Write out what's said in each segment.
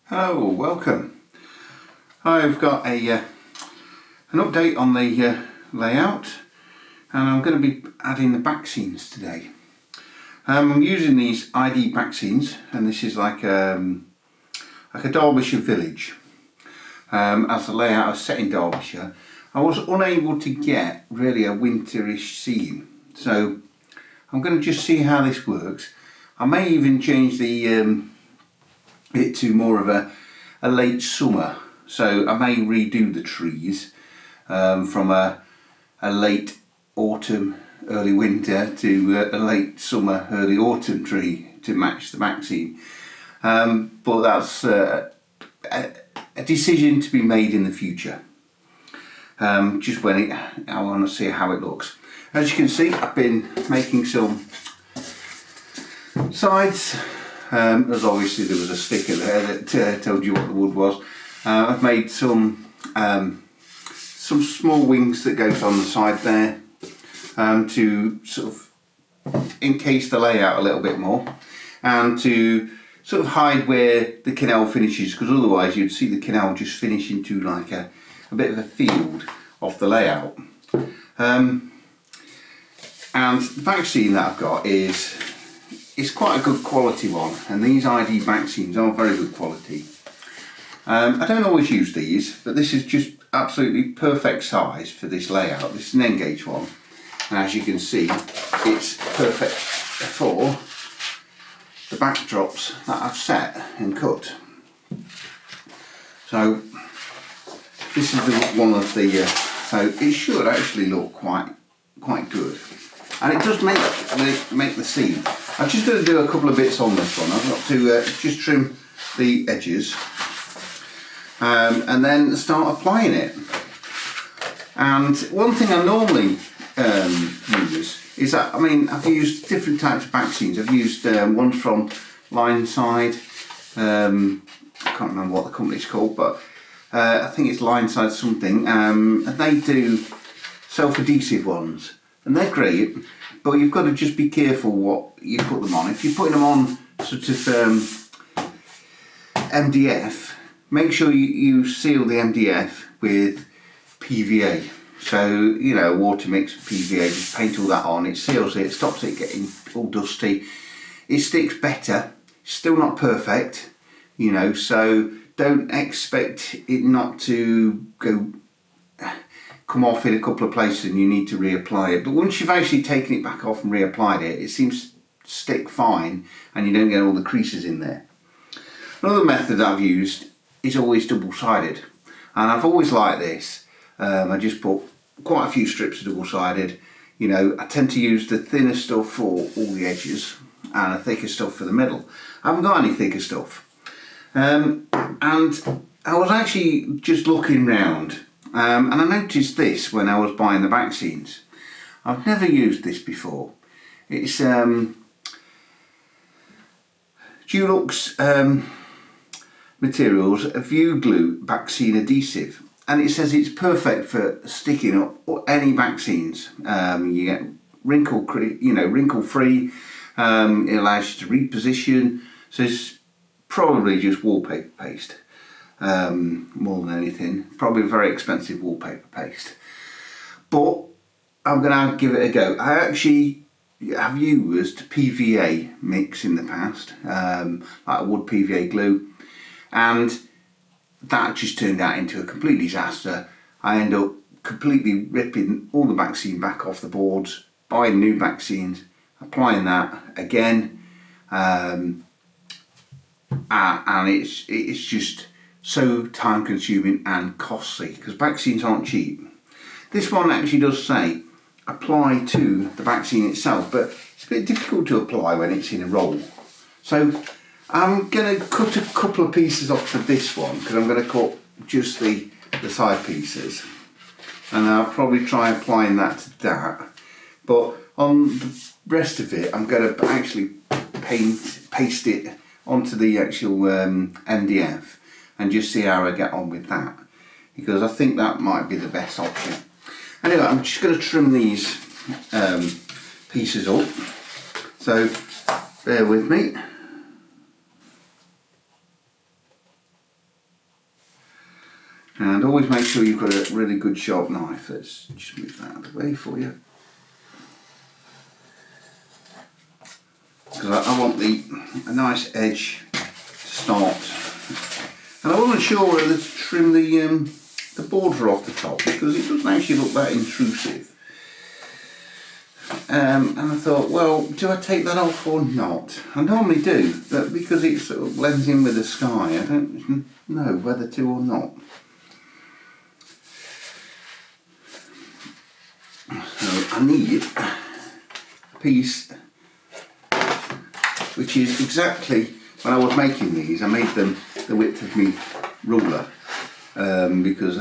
Hello, welcome. I've got an update on the layout, and I'm going to be adding the back scenes today. I'm using these ID back scenes, and this is like a Derbyshire village. As the layout is set in Derbyshire, I was unable to get really a winterish scene, so I'm going to just see how this works. I may even change the it to more of a late summer, so I may redo the trees from a late autumn early winter to a late summer early autumn tree to match the back scene, but that's a decision to be made in the future, just when I want to see how it looks. As you can see, I've been making some sides. As obviously there was a sticker there that told you what the wood was. I've made some small wings that goes on the side there to sort of encase the layout a little bit more, and to sort of hide where the canal finishes, because otherwise you'd see the canal just finish into like a bit of a field off the layout. And the back scene that I've got is quite a good quality one, and these ID back scenes are very good quality. I don't always use these, but this is just absolutely perfect size for this layout. This is an N-gauge one, and as you can see, it's perfect for the backdrops that I've set and cut. So this is one of the so it should actually look quite good, and it does make the scene. I'm just going to do a couple of bits on this one. I've got to just trim the edges and then start applying it. And one thing I normally use is that, I mean, I've used different types of back scenes. I've used ones from Lineside. I can't remember what the company's called, but I think it's Lineside something. And they do self-adhesive ones, and they're great. But you've got to just be careful what you put them on. If you're putting them on sort of MDF, make sure you seal the MDF with PVA. So, you know, water mixed with PVA, just paint all that on, it seals it, stops it getting all dusty. It sticks better, still not perfect, you know, so don't expect it not to come off in a couple of places and you need to reapply it. But once you've actually taken it back off and reapplied it, it seems to stick fine and you don't get all the creases in there. Another method I've used is always double-sided, and I've always liked this. I just put quite a few strips of double-sided. You know, I tend to use the thinner stuff for all the edges and a thicker stuff for the middle. I haven't got any thicker stuff. And I was actually just looking round, and I noticed this when I was buying the back scenes. I've never used this before. It's Deluxe materials, a view glue backscene adhesive, and it says it's perfect for sticking up any back scenes. You get wrinkle free. It allows you to reposition. So it's probably just wallpaper paste. More than anything, probably a very expensive wallpaper paste, but I'm going to give it a go. I actually have used PVA mix in the past, like wood PVA glue, and that just turned out into a complete disaster. I end up completely ripping all the back scene back off the boards, buying new back scenes, applying that again, and it's just so time consuming and costly, because back scenes aren't cheap. This one actually does say apply to the back scene itself, but it's a bit difficult to apply when it's in a roll. So I'm going to cut a couple of pieces off for this one, because I'm going to cut just the side pieces, and I'll probably try applying that to that. But on the rest of it, I'm going to actually paste it onto the actual MDF and just see how I get on with that, because I think that might be the best option. Anyway, I'm just going to trim these pieces up, so bear with me. And always make sure you've got a really good sharp knife. Let's just move that out of the way for you. Because I want a nice edge to start. And I wasn't sure whether to trim the border off the top, because it doesn't actually look that intrusive. And I thought, well, do I take that off or not? I normally do, but because it sort of blends in with the sky, I don't know whether to or not. So I need a piece which is exactly, when I was making these, I made them the width of my ruler, because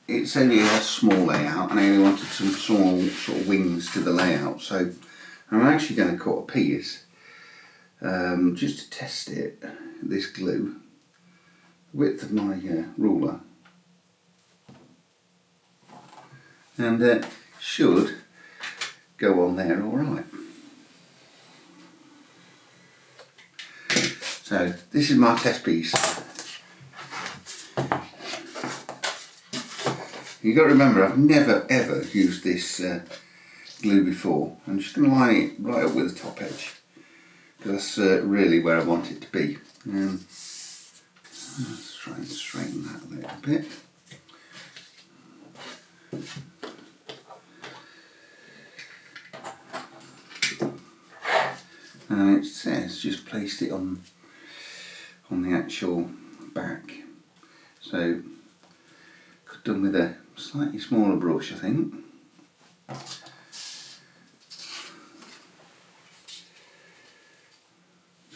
it's only a small layout and I only wanted some small sort of wings to the layout. So I'm actually going to cut a piece just to test it, this glue, width of my ruler, and should go on there all right. So this is my test piece. You've got to remember, I've never ever used this glue before. I'm just going to line it right up with the top edge, because that's really where I want it to be. Let's try and straighten that a little bit. And it says just placed it on the actual back. So could have done with a slightly smaller brush, I think.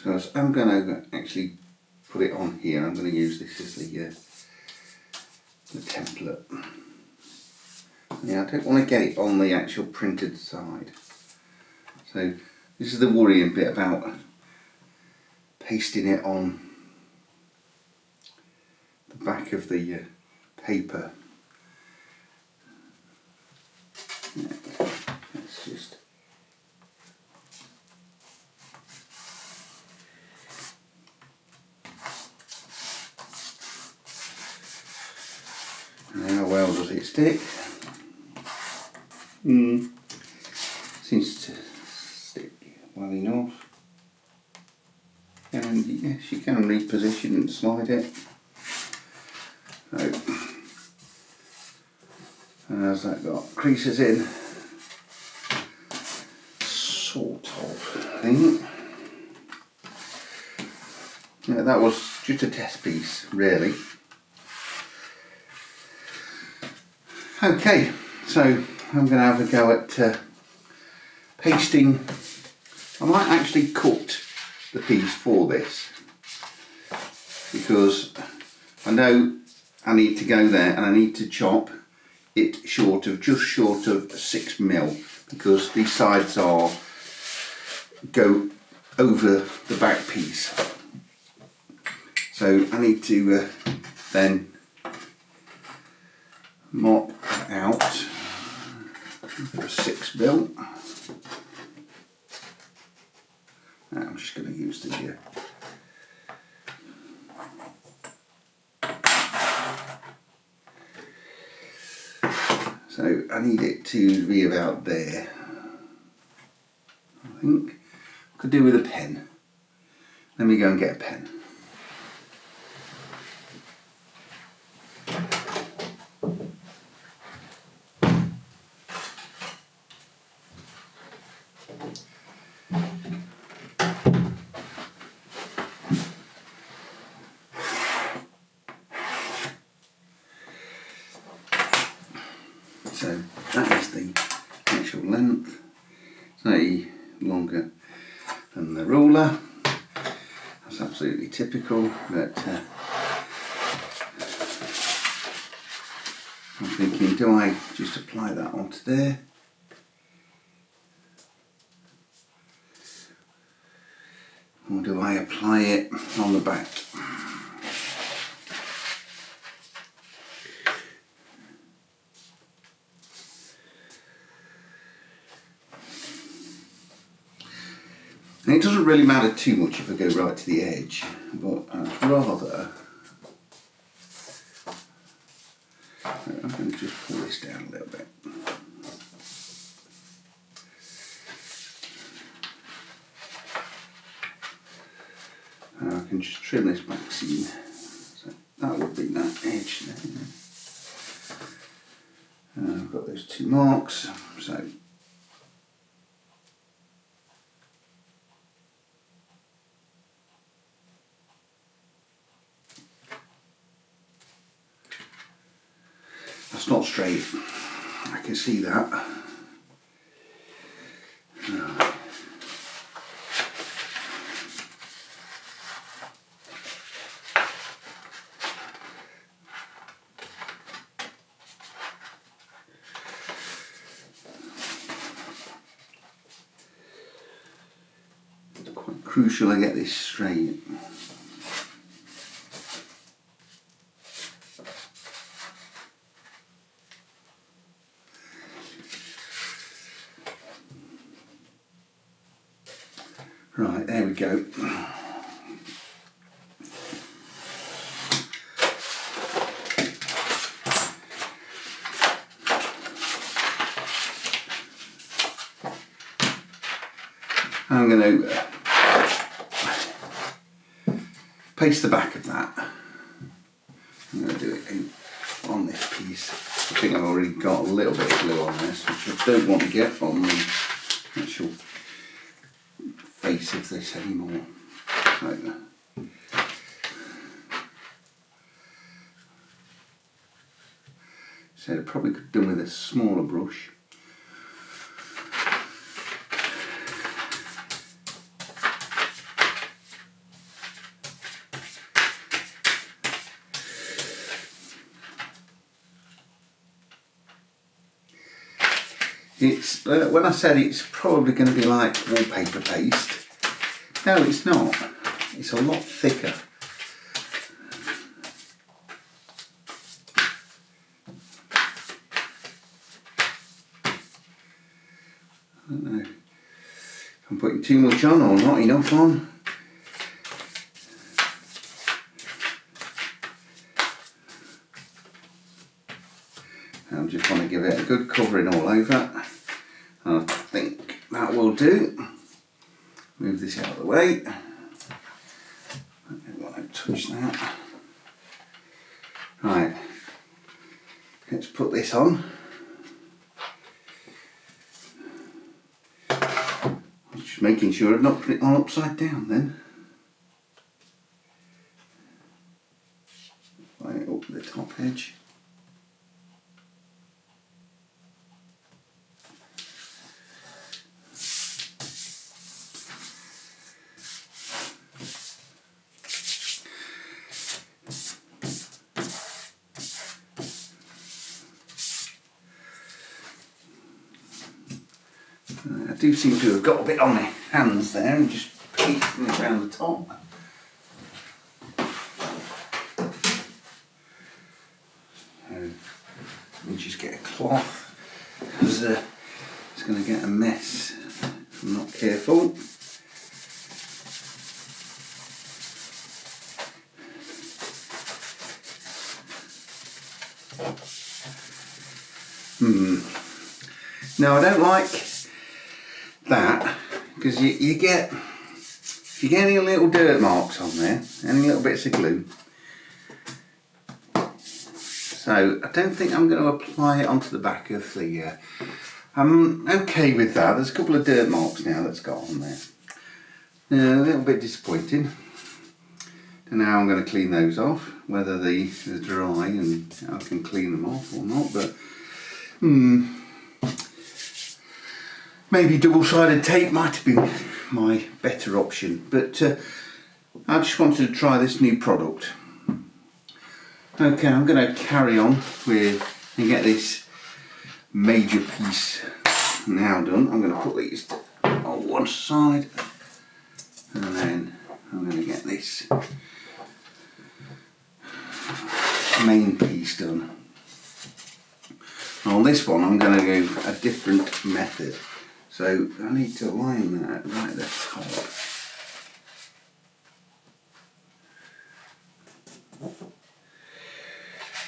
So I'm going to actually put it on here. I'm going to use this as the template. Yeah, I don't want to get it on the actual printed side. So this is the worrying bit about pasting it on the back of the paper. Yeah, let's just how well does it stick? Seems to stick well enough. And yes, you can reposition and slide it. So, how's that got? Creases in, sort of, I think. Yeah, that was just a test piece, really. Okay, so I'm going to have a go at pasting. I might actually cut the piece for this, because I know I need to go there and I need to chop it just short of 6mm, because these sides go over the back piece. So I need to then mark that out for a 6mm. I'm just going to use the so I need it to be about there. I think I could do with a pen. Let me go and get a pen. So that is the actual length, slightly longer than the ruler. That's absolutely typical, but I'm thinking, do I just apply that onto there? Or do I apply it on the back? And it doesn't really matter too much if I go right to the edge, but I'd rather So I'm going to just pull this down a little bit. I can just trim this back seam. So that would be that edge there. And I've got those two marks. So that's not straight. I can see that. It's quite crucial I get this straight. Right, there we go. I'm going to paste the back of that. I'm going to do it on this piece. I think I've already got a little bit of glue on this, which I don't want to get on the actual face of this anymore. So I probably could have done with a smaller brush. It's when I said it's probably going to be like wallpaper paste, no it's not, it's a lot thicker. I don't know if I'm putting too much on or not enough on. I just want to give it a good covering all over. I think that will do. Move this out of the way. I don't want to touch that. Right, let's put this on. Just making sure I've not put it on upside down then. Right up the top edge. I do seem to have got a bit on my hands there and just pasting it around the top. So let me just get a cloth because it's going to get a mess if I'm not careful. Now I don't like that because you get, if you get any little dirt marks on there, any little bits of glue, so I don't think I'm going to apply it onto the back of the, I'm okay with that. There's a couple of dirt marks now that's got on there, a little bit disappointing. And now I'm going to clean those off, whether they're dry and I can clean them off or not, but maybe double-sided tape might have been my better option, but I just wanted to try this new product. Okay, I'm going to carry on with and get this major piece now done. I'm going to put these on one side and then I'm going to get this main piece done. On this one I'm going to go a different method. So I need to line that right at the top.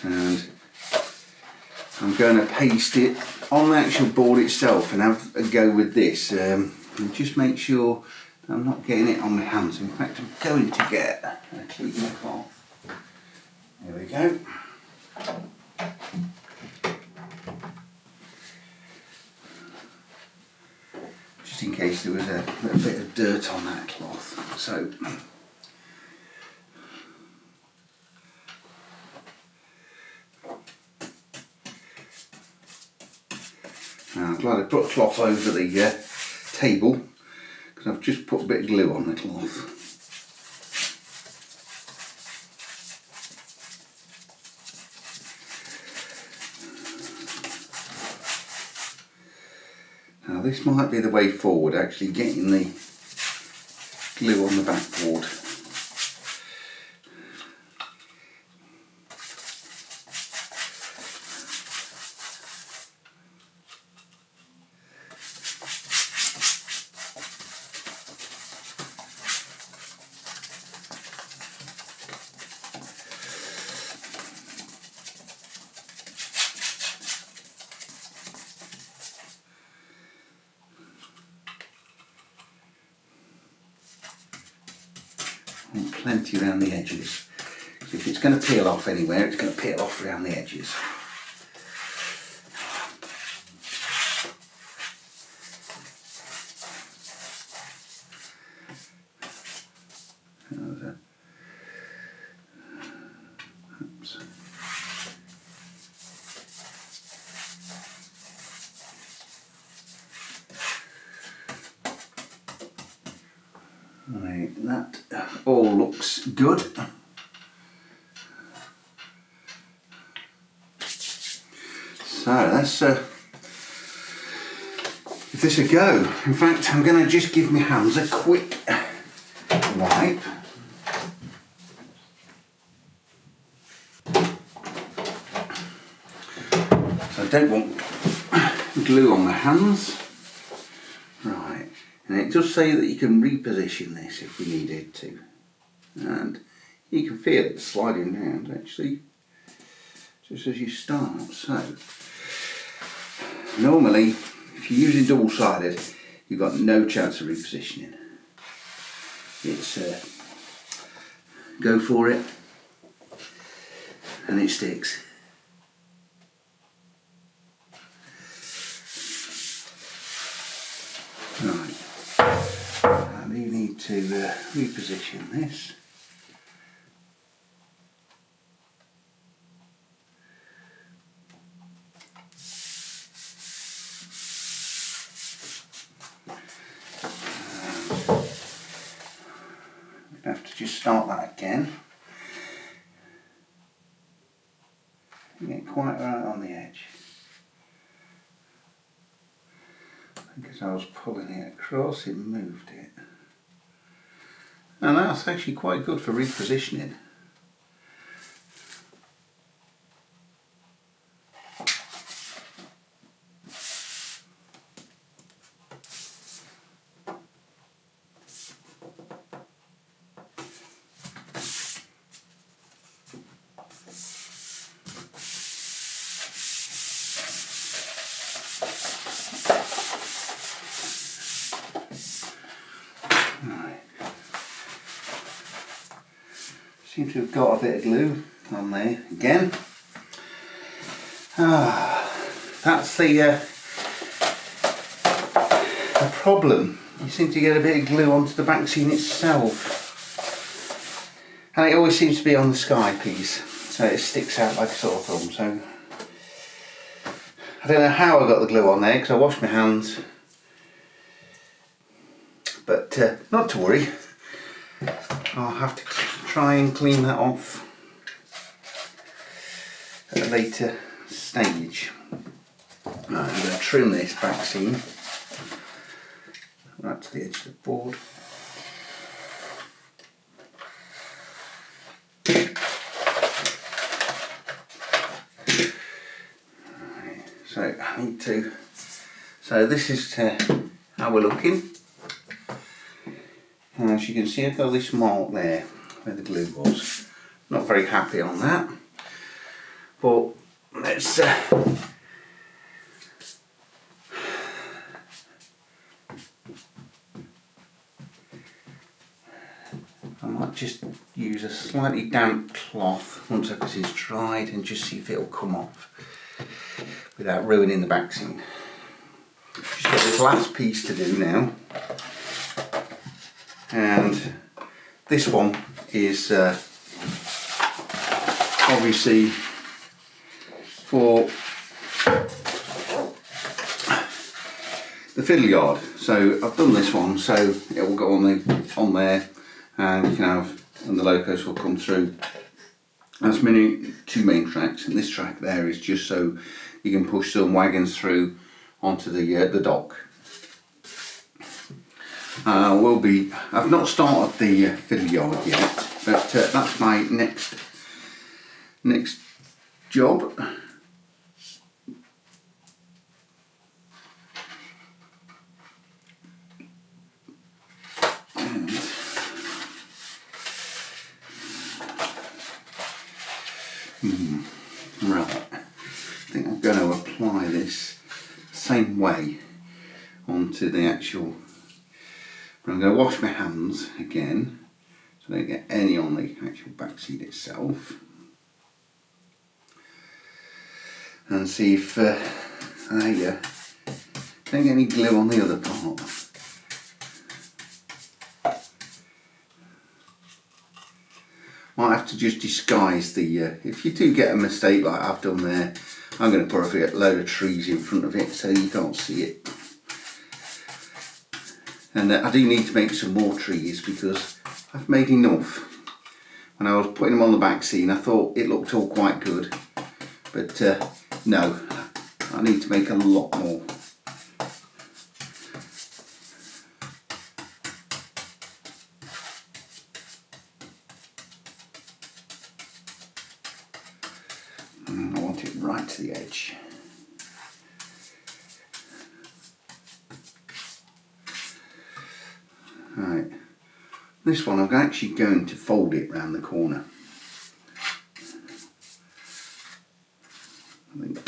And I'm going to paste it on the actual board itself and have a go with this, and just make sure I'm not getting it on my hands. In fact, I'm going to get a cleaner cloth. There we go. Just in case there was a little bit of dirt on that cloth. So now I'm glad I put a cloth over the table, because I've just put a bit of glue on the cloth. Now this might be the way forward, actually getting the glue on the backboard. And plenty around the edges. So if it's going to peel off anywhere, it's going to peel off around the edges. Oops. Right, that all looks good. So let's give this a go. In fact, I'm going to just give my hands a quick wipe. So I don't want glue on the hands. Right, and it does say that you can reposition this if we needed to. And you can feel it sliding around actually, just as you start. So normally, if you're using double-sided, you've got no chance of repositioning. It's go for it, and it sticks. Right, I do need to reposition this. I have to just start that again. Get quite right on the edge. Because I was pulling it across, it moved it. And that's actually quite good for repositioning. Seem to have got a bit of glue on there again. That's the problem. You seem to get a bit of glue onto the back scene itself, and it always seems to be on the sky piece, so it sticks out like a sore thumb. So I don't know how I got the glue on there, because I washed my hands, but not to worry. I'll have to try and clean that off at a later stage. Right, I'm going to trim this back seam right to the edge of the board. Right, so I need to. So this is how we're looking. And as you can see, I've got this mark there where the glue was. Not very happy on that, but let's might just use a slightly damp cloth once everything's dried and just see if it'll come off without ruining the back scene. Just got this last piece to do now, and this one is obviously for the fiddle yard. So I've done this one so it will go on there, and you can have, and the locos will come through. That's two main tracks, and this track there is just so you can push some wagons through onto the dock. I've not started the fiddle yard yet, but that's my next job. Right, I think I'm going to apply this same way onto the actual, but I'm going to wash my hands again so I don't get any on the actual back seat itself, and see if I don't get any glue on the other part. Might have to just disguise the, if you do get a mistake like I've done there, I'm going to put a load of trees in front of it so you can't see it. And I do need to make some more trees because I've made enough. When I was putting them on the back scene, I thought it looked all quite good, but no, I need to make a lot more. I want it right to the edge. Right, this one I'm actually going to fold it round the corner. I think.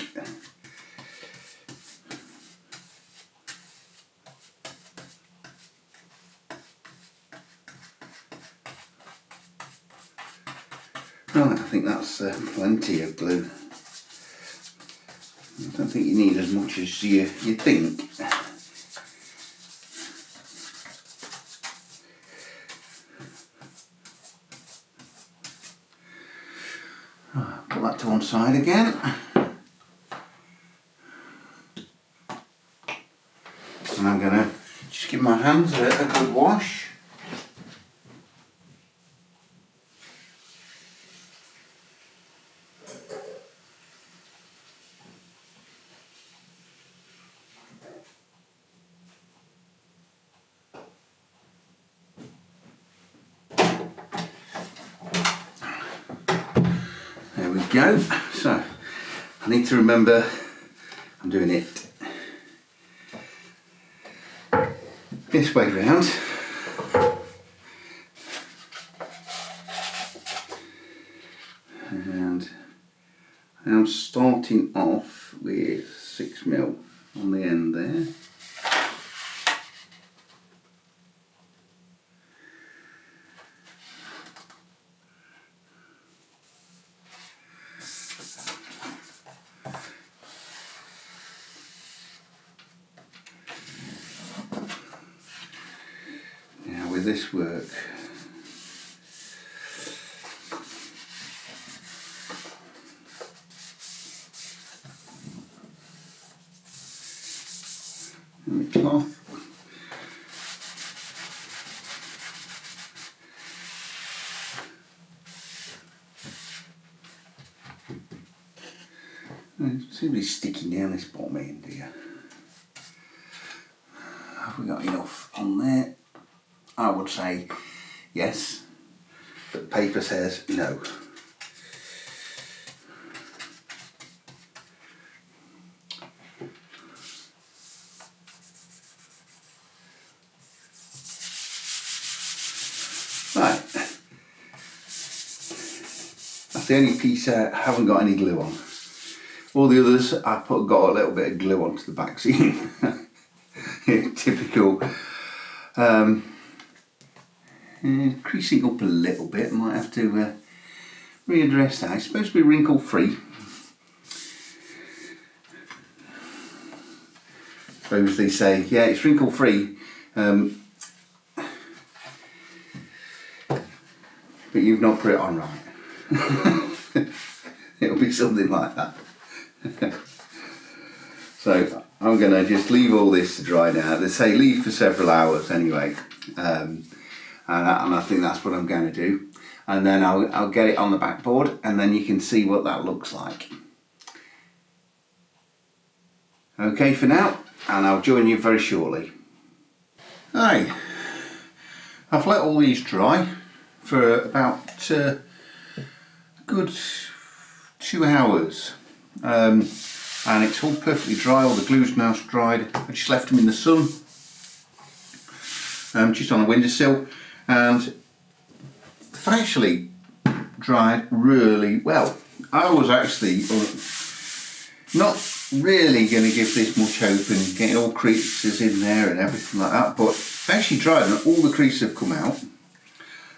Right, I think that's plenty of glue. I don't think you need as much as you think. Put that to one side again. And I'm going to just give my hands a good wash. There we go. So I need to remember I'm doing it this way round. And I'm starting off with 6mm on the end there. Now with this work, and the cloth. It seems to be sticking down this bottom end here. Have we got enough on there? I would say yes, but the paper says no. Right, that's the only piece I haven't got any glue on. All the others I've got a little bit of glue onto the back scene. Typical creasing up a little bit. Might have to readdress that. It's supposed to be wrinkle free. Suppose they say, yeah, it's wrinkle free, but you've not put it on right. It'll be something like that. So I'm going to just leave all this to dry now. They say leave for several hours anyway, and I think that's what I'm going to do. And then I'll get it on the backboard, and then you can see what that looks like. Okay for now, and I'll join you very shortly. Hi, I've let all these dry for about a good 2 hours. And it's all perfectly dry, all the glue's now dried. I just left them in the sun, just on a windowsill, and they've actually dried really well. I was actually not really going to give this much hope and getting all creases in there and everything like that, but they actually dried and all the creases have come out.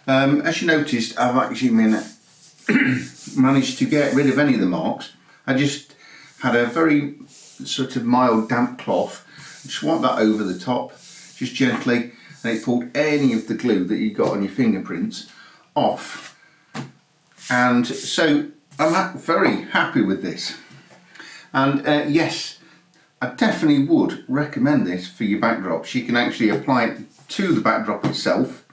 As you noticed, I've actually managed to get rid of any of the marks. I just had a very sort of mild damp cloth, just wipe that over the top, just gently, and it pulled any of the glue that you got on your fingerprints off. And so I'm very happy with this. And yes, I definitely would recommend this for your backdrops. You can actually apply it to the backdrop itself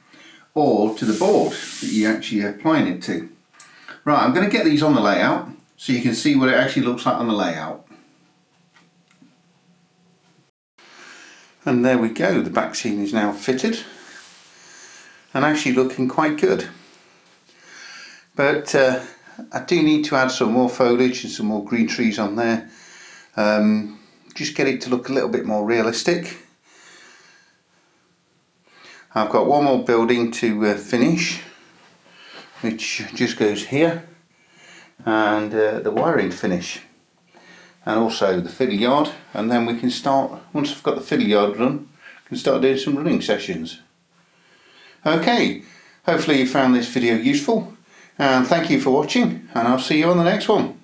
or to the board that you're actually applying it to. Right, I'm going to get these on the layout so you can see what it actually looks like on the layout. And there we go, the back scene is now fitted and actually looking quite good. But I do need to add some more foliage and some more green trees on there. Just get it to look a little bit more realistic. I've got one more building to finish, which just goes here, and the wiring to finish, and also the fiddle yard, and then we can start, once I've got the fiddle yard done, I can start doing some running sessions. Okay, hopefully you found this video useful, and thank you for watching, and I'll see you on the next one.